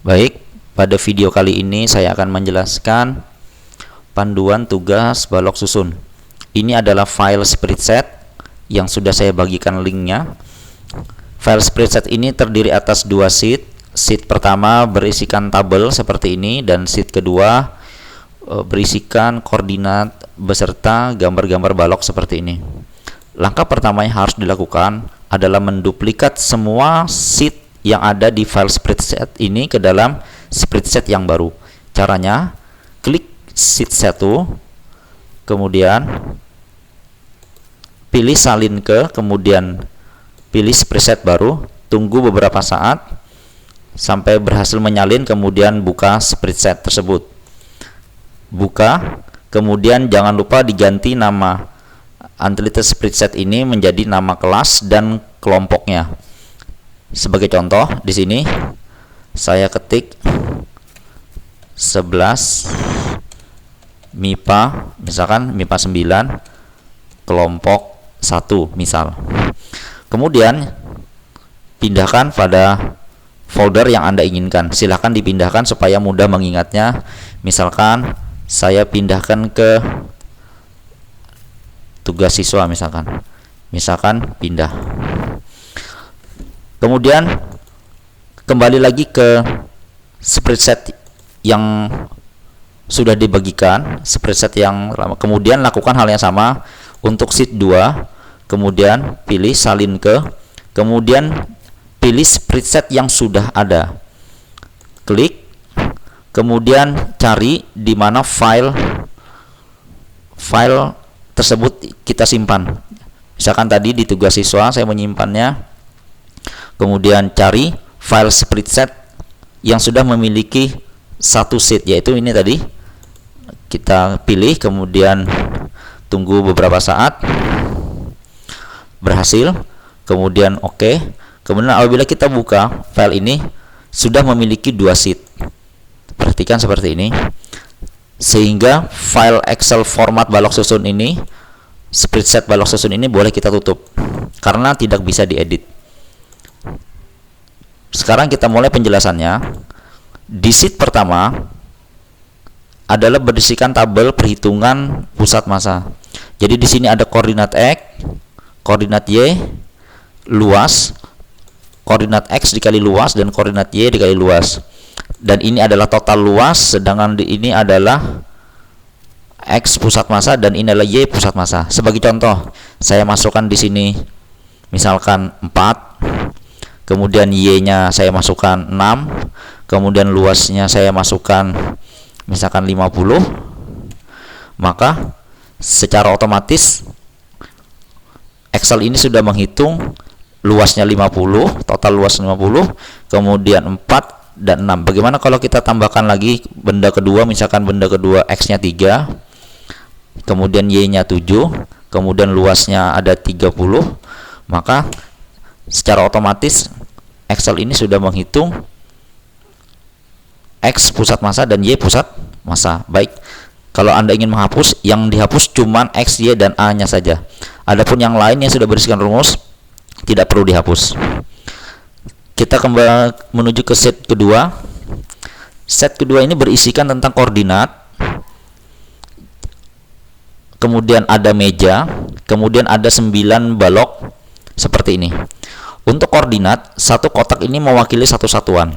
Baik, pada video kali ini saya akan menjelaskan panduan tugas balok susun. Ini adalah file spreadsheet yang sudah saya bagikan linknya. File spreadsheet ini terdiri atas dua sheet. Sheet pertama berisikan tabel seperti ini, dan sheet kedua berisikan koordinat beserta gambar-gambar balok seperti ini. Langkah pertama yang harus dilakukan adalah menduplikat semua sheet yang ada di file spreadsheet ini ke dalam spreadsheet yang baru. Caranya, klik sheet 1, kemudian pilih salin ke, kemudian pilih spreadsheet baru, tunggu beberapa saat sampai berhasil menyalin, kemudian buka spreadsheet tersebut. Buka, kemudian jangan lupa diganti nama Untitled spreadsheet ini menjadi nama kelas dan kelompoknya. Sebagai contoh, di sini saya ketik 11 MIPA, misalkan MIPA 9 kelompok 1 misal. Kemudian pindahkan pada folder yang Anda inginkan. Silahkan dipindahkan supaya mudah mengingatnya. Misalkan saya pindahkan ke tugas siswa misalkan pindah. Kemudian kembali lagi ke spreadsheet yang sudah dibagikan, spreadsheet yang lama. Kemudian lakukan hal yang sama untuk sheet 2. Kemudian pilih salin ke, kemudian pilih spreadsheet yang sudah ada. Klik, kemudian cari di mana file tersebut kita simpan. Misalkan tadi di tugas siswa saya menyimpannya. Kemudian cari file spreadsheet yang sudah memiliki satu sheet, yaitu ini tadi. Kita pilih, kemudian tunggu beberapa saat. Berhasil, kemudian oke. Kemudian apabila kita buka file ini, sudah memiliki dua sheet. Perhatikan seperti ini. Sehingga file Excel format balok susun ini, spreadsheet balok susun ini boleh kita tutup karena tidak bisa diedit. Sekarang kita mulai penjelasannya. Di sheet pertama adalah berisikan tabel perhitungan pusat massa. Jadi di sini ada koordinat X, koordinat Y, luas, koordinat X dikali luas, dan koordinat Y dikali luas. Dan ini adalah total luas, sedangkan ini adalah X pusat massa dan ini adalah Y pusat massa. Sebagai contoh, saya masukkan di sini misalkan 4. Kemudian Y-nya saya masukkan 6, kemudian luasnya saya masukkan misalkan 50, maka secara otomatis Excel ini sudah menghitung luasnya 50, total luas 50, kemudian 4 dan 6. Bagaimana kalau kita tambahkan lagi benda kedua, misalkan benda kedua X-nya 3, kemudian Y-nya 7, kemudian luasnya ada 30, maka secara otomatis Excel ini sudah menghitung X pusat massa dan Y pusat massa. Baik, kalau Anda ingin menghapus, yang dihapus cuman X, Y, dan A-nya saja. Adapun yang lain yang sudah berisikan rumus tidak perlu dihapus. Kita kembali menuju ke set kedua. Set kedua ini berisikan tentang koordinat. Kemudian ada meja, kemudian ada 9 balok seperti ini. Untuk koordinat, satu kotak ini mewakili satu satuan.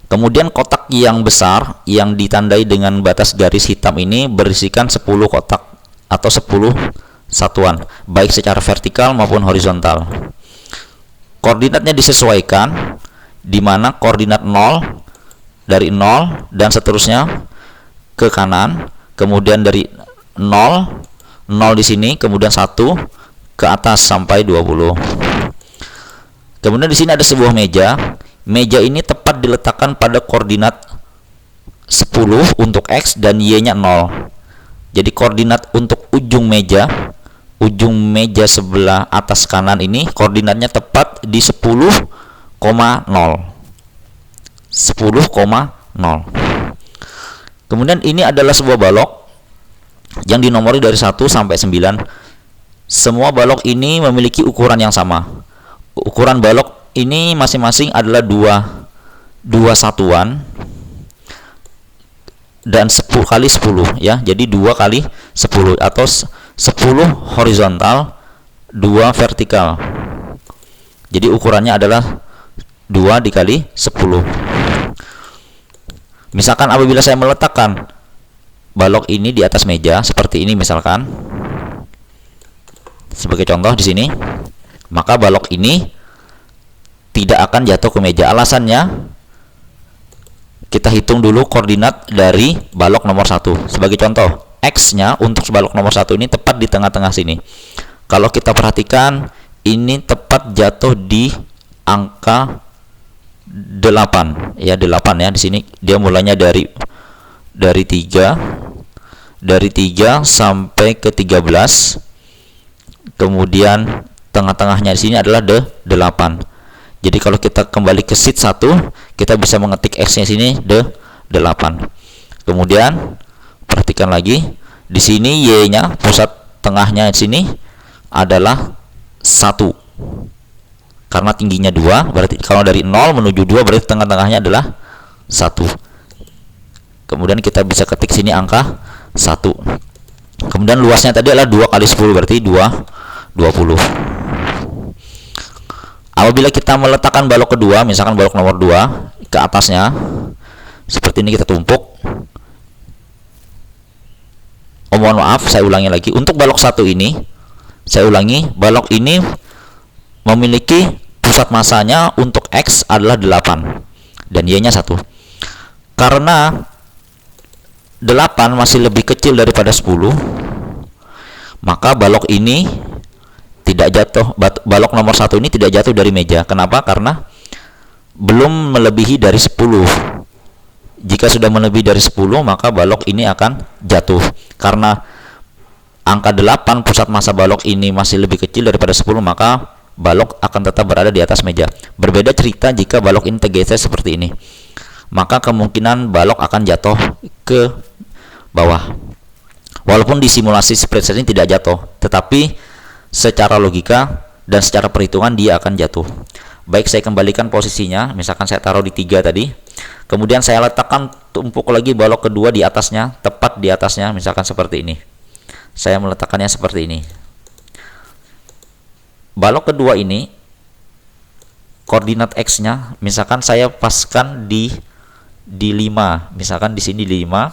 Kemudian kotak yang besar yang ditandai dengan batas garis hitam ini berisikan 10 kotak atau 10 satuan, baik secara vertikal maupun horizontal. Koordinatnya disesuaikan, di mana koordinat 0 dari 0 dan seterusnya ke kanan, kemudian dari 0 di sini, kemudian 1 ke atas sampai 20. Kemudian di sini ada sebuah meja. Meja ini tepat diletakkan pada koordinat 10 untuk X dan Y-nya 0. Jadi koordinat untuk ujung meja sebelah atas kanan ini koordinatnya tepat di 10,0. 10,0. Kemudian ini adalah sebuah balok yang dinomori dari 1 sampai 9. Semua balok ini memiliki ukuran yang sama. Ukuran balok ini masing-masing adalah 2 2 satuan dan 10 kali 10 ya. Jadi 2 kali 10 atau 10 horizontal 2 vertikal. Jadi ukurannya adalah 2 dikali 10. Misalkan apabila saya meletakkan balok ini di atas meja seperti ini misalkan, sebagai contoh di sini, maka balok ini tidak akan jatuh ke meja. Alasannya, kita hitung dulu koordinat dari balok nomor 1. Sebagai contoh, X-nya untuk balok nomor 1 ini tepat di tengah-tengah sini. Kalau kita perhatikan, ini tepat jatuh di angka 8 ya, 8 ya. Di sini dia mulainya dari 3 sampai ke 13. Kemudian tengah-tengahnya di sini adalah 8. Jadi kalau kita kembali ke sheet 1, kita bisa mengetik X-nya sini 8. Kemudian perhatikan lagi, di sini Y-nya pusat tengahnya di sini adalah 1. Karena tingginya 2, berarti kalau dari 0 menuju 2 berarti tengah-tengahnya adalah 1. Kemudian kita bisa ketik sini angka 1. Kemudian luasnya tadi adalah 2 kali 10 berarti 20. Apabila kita meletakkan balok kedua, misalkan balok nomor 2 ke atasnya, seperti ini kita tumpuk. Oh, mohon maaf, saya ulangi lagi. Untuk balok 1 ini, saya ulangi, balok ini memiliki pusat masanya untuk X adalah 8 dan Y-nya 1. Karena 8 masih lebih kecil daripada 10, maka balok ini tidak jatuh, balok nomor 1 ini tidak jatuh dari meja. Kenapa? Karena belum melebihi dari 10. Jika sudah melebihi dari 10, maka balok ini akan jatuh. Karena angka 8 pusat massa balok ini masih lebih kecil daripada 10, maka balok akan tetap berada di atas meja. Berbeda cerita jika balok ini tergeser seperti ini, maka kemungkinan balok akan jatuh ke bawah. Walaupun di simulasi spreadsheet ini tidak jatuh, tetapi secara logika dan secara perhitungan dia akan jatuh. Baik, saya kembalikan posisinya. Misalkan saya taruh di 3 tadi, kemudian saya letakkan tumpuk lagi balok kedua di atasnya, tepat di atasnya, misalkan seperti ini. Saya meletakkannya seperti ini. Balok kedua ini koordinat X-nya misalkan saya paskan di 5, misalkan di sini di 5.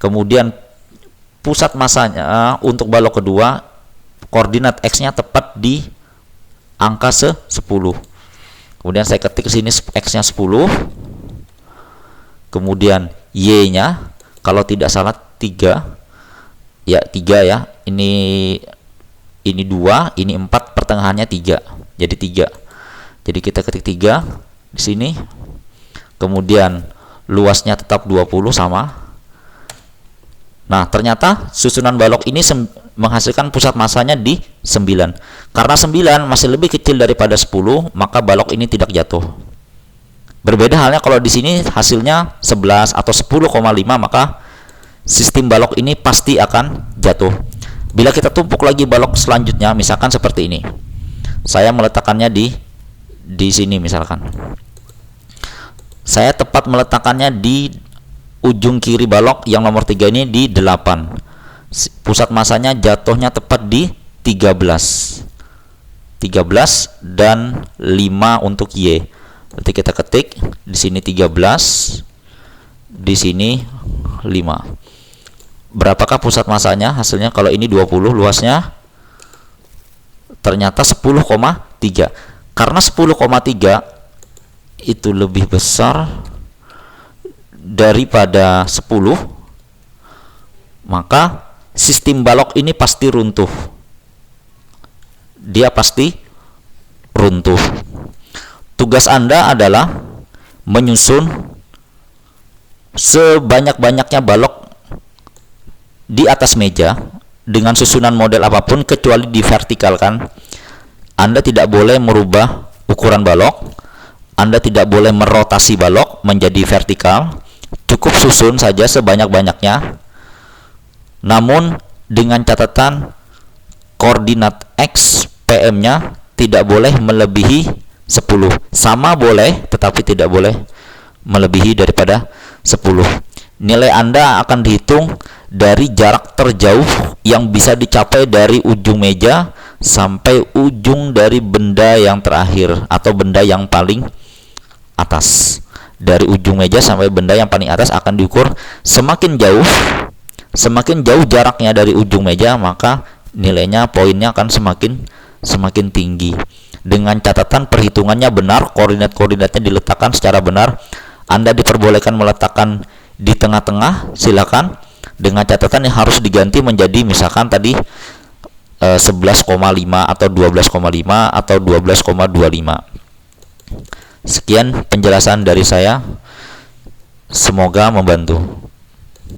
Kemudian pusat masanya untuk balok kedua koordinat X-nya tepat di angka 10. Kemudian saya ketik ke sini X-nya 10. Kemudian Y-nya kalau tidak salah 3. Ya, 3 ya. Ini 2, ini 4, pertengahannya 3. Jadi 3. Jadi kita ketik 3 di sini. Kemudian luasnya tetap 20 sama. Nah, ternyata susunan balok ini menghasilkan pusat massanya di 9. Karena 9 masih lebih kecil daripada 10, maka balok ini tidak jatuh. Berbeda halnya kalau di sini hasilnya 11 atau 10,5, maka sistem balok ini pasti akan jatuh. Bila kita tumpuk lagi balok selanjutnya, misalkan seperti ini. Saya meletakkannya di sini misalkan. Saya tepat meletakkannya di ujung kiri balok yang nomor 3 ini di 8. Pusat masanya jatuhnya tepat di 13 dan 5 untuk Y. Berarti kita ketik di sini 13, di sini 5. Berapakah pusat masanya? Hasilnya kalau ini 20, luasnya ternyata 10,3. Karena 10,3 itu lebih besar daripada 10, maka sistem balok ini pasti runtuh. Dia pasti runtuh. Tugas Anda adalah menyusun sebanyak-banyaknya balok di atas meja dengan susunan model apapun kecuali divertikalkan. Anda tidak boleh merubah ukuran balok, Anda tidak boleh merotasi balok menjadi vertikal. Cukup susun saja sebanyak-banyaknya, namun dengan catatan koordinat X PM-nya tidak boleh melebihi 10. Sama boleh, tetapi tidak boleh melebihi daripada 10. Nilai Anda akan dihitung dari jarak terjauh yang bisa dicapai dari ujung meja sampai ujung dari benda yang terakhir atau benda yang paling atas. Dari ujung meja sampai benda yang paling atas akan diukur. Semakin jauh jaraknya dari ujung meja, maka nilainya, poinnya akan semakin tinggi. Dengan catatan perhitungannya benar, koordinat-koordinatnya diletakkan secara benar. Anda diperbolehkan meletakkan di tengah-tengah, silakan, dengan catatan yang harus diganti menjadi misalkan tadi 11,5 atau 12,5 atau 12,25. Sekian penjelasan dari saya, semoga membantu.